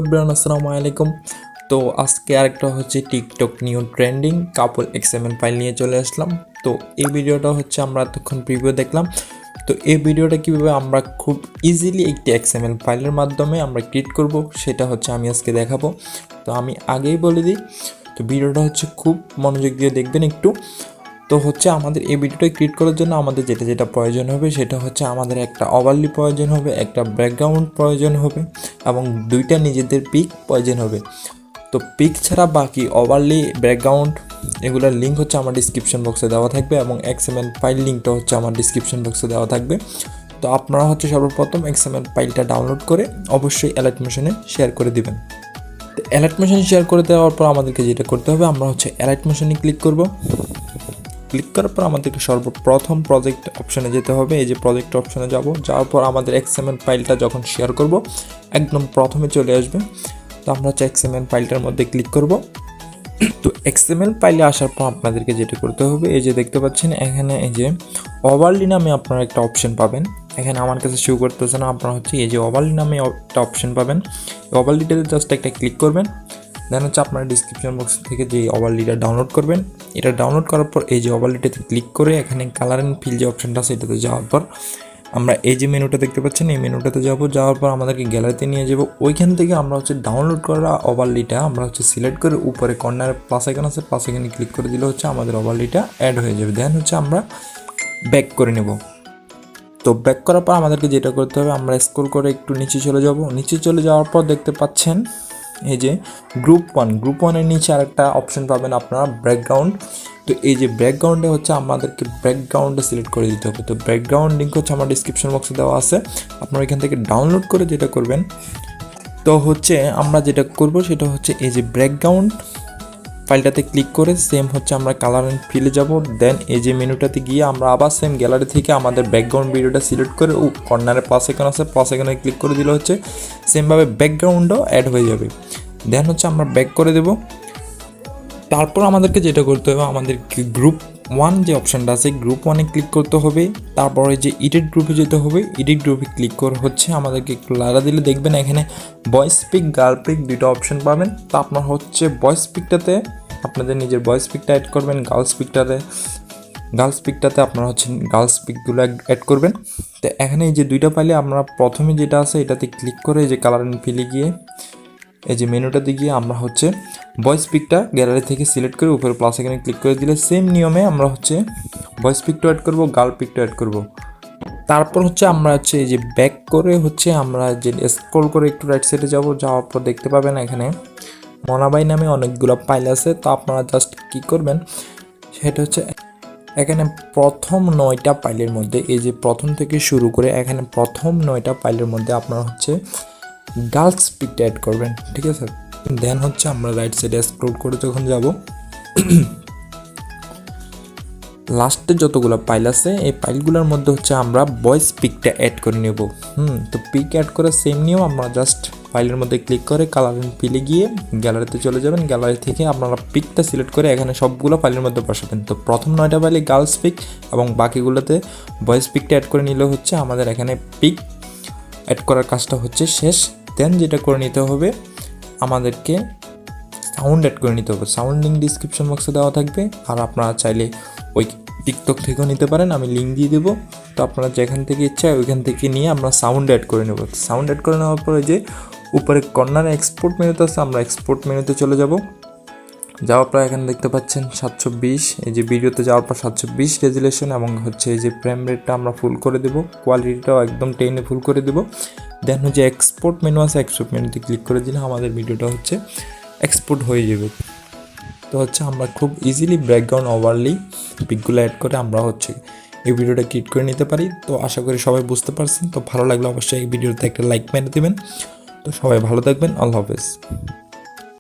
Everyone, আসসালামু আলাইকুম। তো আজকে আরেকটা হচ্ছে টিকটক নিউ ট্রেন্ডিং কাপল এক্সএমএল ফাইল নিয়ে চলে আসলাম। তো এই ভিডিওটা হচ্ছে আমরা এতক্ষণ প্রিভিউ দেখলাম। তো এই ভিডিওটা কীভাবে আমরা খুব ইজিলি একটি এক্সএমএল ফাইলের মাধ্যমে আমরা ক্রিয়েট করব সেটা হচ্ছে আমি আজকে দেখাবো। তো আমি আগেই বলে দিই, তো ভিডিওটা হচ্ছে খুব মনোযোগ দিয়ে দেখবেন একটু। তো হচ্ছে আমাদের এই ভিডিওটা ক্রিয়েট করার জন্য আমাদের যেটা প্রয়োজন হবে সেটা হচ্ছে আমাদের একটা ওভারলি প্রয়োজন হবে, একটা ব্যাকগ্রাউন্ড প্রয়োজন হবে এবং দুইটা নিজেদের পিক প্রয়োজন হবে। তো পিক ছাড়া বাকি ওভারলি, ব্যাকগ্রাউন্ড এগুলোর লিঙ্ক হচ্ছে আমার ডিসক্রিপশন বক্সে দেওয়া থাকবে এবং এক্সএমএল ফাইল লিঙ্কটা হচ্ছে আমার ডিসক্রিপশন বক্সে দেওয়া থাকবে। তো আপনারা হচ্ছে সর্বপ্রথম এক্সএমএল ফাইলটা ডাউনলোড করে অবশ্যই অ্যালাইট মোশনে শেয়ার করে দিবেন। তো অ্যালাইট মোশনে শেয়ার করে দেওয়ার পর আমাদেরকে যেটা করতে হবে, আমরা হচ্ছে অ্যালাইট মোশনে ক্লিক করব। ক্লিক করার পর আমাদেরকে সর্বপ্রথম প্রজেক্ট অপশানে যেতে হবে। এই যে প্রজেক্ট অপশানে যাওয়ার পর আমাদের এক্সএমএল ফাইলটা যখন শেয়ার করব একদম প্রথমে চলে আসবে। তো আমরা হচ্ছে এক্সএমএল ফাইলটার মধ্যে ক্লিক করব। তো এক্সএমএল ফাইলে আসার পর আপনাদেরকে যেটা করতে হবে, এই যে দেখতে পাচ্ছেন এখানে এই যে ওভারলি নামে আপনারা একটা অপশন পাবেন। এখানে আমার কাছে শো করতেছে না, আপনারা হচ্ছে এই যে ওভারলি নামে একটা অপশন পাবেন। ওভারলিটাতে জাস্ট একটা ক্লিক করবেন। দেন হচ্ছে আপনারা ডিসক্রিপশন বক্স থেকে যে ওভারলিটা ডাউনলোড করবেন, এটা ডাউনলোড করার পর এই যে ওভারলিটাতে ক্লিক করে এখানে কালার অ্যান্ড ফিল যে অপশনটা আছে এটাতে যাওয়ার পর আমরা এই যে মেনুটা দেখতে পাচ্ছেন এই মেনুটাতে যাওয়ার পর আমাদেরকে গ্যালারিতে নিয়ে যাব। ওইখান থেকে আমরা হচ্ছে ডাউনলোড করা ওভারলিটা আমরা হচ্ছে সিলেক্ট করে উপরে কর্নারে প্লাস আইকন আছে, প্লাস আইকনে ক্লিক করে দিলে হচ্ছে আমাদের ওভারলিটা অ্যাড হয়ে যাবে। দেন হচ্ছে আমরা ব্যাক করে নেব। তো ব্যাক করার পর আমাদেরকে যেটা করতে হবে, আমরা স্ক্রল করে একটু নিচে চলে যাব। নিচে চলে যাওয়ার পর দেখতে পাচ্ছেন এই যে গ্রুপ ওয়ানের নিচে আরেকটা অপশন পাবেন আপনারা, ব্যাকগ্রাউন্ড। তো এই যে ব্যাকগ্রাউন্ডে হচ্ছে আমাদেরকে ব্যাকগ্রাউন্ডে সিলেক্ট করে দিতে হবে। তো ব্যাকগ্রাউন্ড লিঙ্ক হচ্ছে আমার ডিসক্রিপশন বক্সে দেওয়া আছে, আপনারা এখান থেকে ডাউনলোড করে যেটা করবেন, তো হচ্ছে আমরা যেটা করব সেটা হচ্ছে এই যে ব্যাকগ্রাউন্ড ফাইলটাতে ক্লিক করে সেম হচ্ছে আমরা কালার অ্যান্ড ফিলে যাব। দেন এই যে মেনুটাতে গিয়ে আমরা আবার সেম গ্যালারি থেকে আমাদের ব্যাকগ্রাউন্ড ভিডিওটা সিলেক্ট করে কর্নারে প্লাস আইকন আছে, প্লাস আইকনে ক্লিক করে দিলে হচ্ছে সেমভাবে ব্যাকগ্রাউন্ডও অ্যাড হয়ে যাবে। দেন হচ্ছে আমরা ব্যাক করে দেব। তারপর আমাদেরকে যেটা করতে হবে, আমাদেরকে গ্রুপ ওয়ান যে অপশানটা আছে গ্রুপ ওয়ানে ক্লিক করতে হবে। তারপরে যে এডিট গ্রুপে যেতে হবে, এডিট গ্রুপে ক্লিক করে হচ্ছে আমাদেরকে একটু লাড়া দিলে দেখবেন এখানে ভয়েস পিক, গার্ল পিক দুটো অপশান পাবেন। তো আপনার হচ্ছে ভয়েস পিকটাতে আপনাদের নিজের ভয়েস পিকটা অ্যাড করবেন, গার্লস পিকটাতে আপনারা হচ্ছে গার্লস পিকগুলো অ্যাড করবেন। তো এখানে এই যে দুইটা পাইলে আমরা প্রথমে যেটা আছে এটাতে ক্লিক করে এই যে কালার অ্যান্ড ফিলে গিয়ে এই যে মেনুটাতে গিয়ে আমরা হচ্ছে ভয়েস পিকটা গ্যালারি থেকে সিলেক্ট করে উপরে প্লাস এখানে ক্লিক করে দিলে সেম নিয়মে আমরা হচ্ছে ভয়েস পিকটা অ্যাড করব, গার্ল পিকটা অ্যাড করব। তারপর হচ্ছে আমরা হচ্ছে এই যে ব্যাক করে হচ্ছে আমরা যে স্ক্রল করে একটু রাইট সাইডে যাওয়ার পর দেখতে পাবেন এখানে মনাবাই নামে অনেকগুলো ফাইল আছে। তো আপনারা জাস্ট কী করবেন সেটা হচ্ছে এখানে প্রথম 9টা ফাইলের মধ্যে এই যে প্রথম থেকে শুরু করে এখানে প্রথম 9টা ফাইলের মধ্যে আপনারা হচ্ছে গার্লস পিকটা অ্যাড করবেন, ঠিক আছে। দেন হচ্ছে আমরা রাইট সাইডে স্ক্রল করে যখন যাব লাস্টে যতগুলো ফাইল আছে এই ফাইলগুলোর মধ্যে হচ্ছে আমরা ভয়েস পিকটা অ্যাড করে নেব। তো পিক অ্যাড করে সেম নিয়েও আমরা জাস্ট ফাইলের মধ্যে ক্লিক করে কালার অ্যান্ড ফিলে গিয়ে গ্যালারিতে চলে যাবেন। গ্যালারি থেকে আপনারা পিকটা সিলেক্ট করে এখানে সবগুলো ফাইলের মধ্যে বসাবেন। তো প্রথম 9টা ফাইলে গার্লস পিক এবং বাকিগুলোতে ভয়েস পিকটা অ্যাড করে নিলে হচ্ছে আমাদের এখানে পিক অ্যাড করার কাজটা হচ্ছে শেষ। দেন যেটা করে নিতে হবে, আমাদেরকে সাউন্ড অ্যাড করে নিতে হবে। সাউন্ড লিঙ্ক ডিসক্রিপশন বক্সে দেওয়া থাকবে, আর আপনারা চাইলে ওই টিকটক থেকেও নিতে পারেন, আমি লিঙ্ক দিয়ে দেবো। তো আপনারা যেখান থেকে ইচ্ছা ওইখান থেকে নিয়ে আমরা সাউন্ড অ্যাড করে নেব। সাউন্ড অ্যাড করে নেওয়ার পরে যে উপরে কর্নারে এক্সপোর্ট মেনুতে আছে আমরা এক্সপোর্ট মেনুতে চলে যাওয়ার পর এখানে দেখতে পাচ্ছেন 720, এই যে ভিডিওতে যাওয়ার পর 720 রেজুলেশন এবং হচ্ছে এই যে ফ্রেম রেটটা আমরা ফুল করে দেবো, কোয়ালিটিটাও একদম 10-এ ফুল করে দেবো। দেন হচ্ছে এক্সপোর্ট মেনু আছে, এক্সপোর্ট মেনুতে ক্লিক করে দিলে আমাদের ভিডিওটা হচ্ছে এক্সপোর্ট হয়ে যাবে। তো হচ্ছে আমরা খুব ইজিলি ব্যাকগ্রাউন্ড ওভারলি পিকগুলো অ্যাড করে আমরা হচ্ছে এই ভিডিওটা ক্রিয়েট করে নিতে পারি। তো আশা করি সবাই বুঝতে পারছেন। তো ভালো লাগলে অবশ্যই এই ভিডিওতে একটা লাইক মেরে দেবেন। তো সবাই ভালো থাকবেন, আল্লাহ হাফেজ।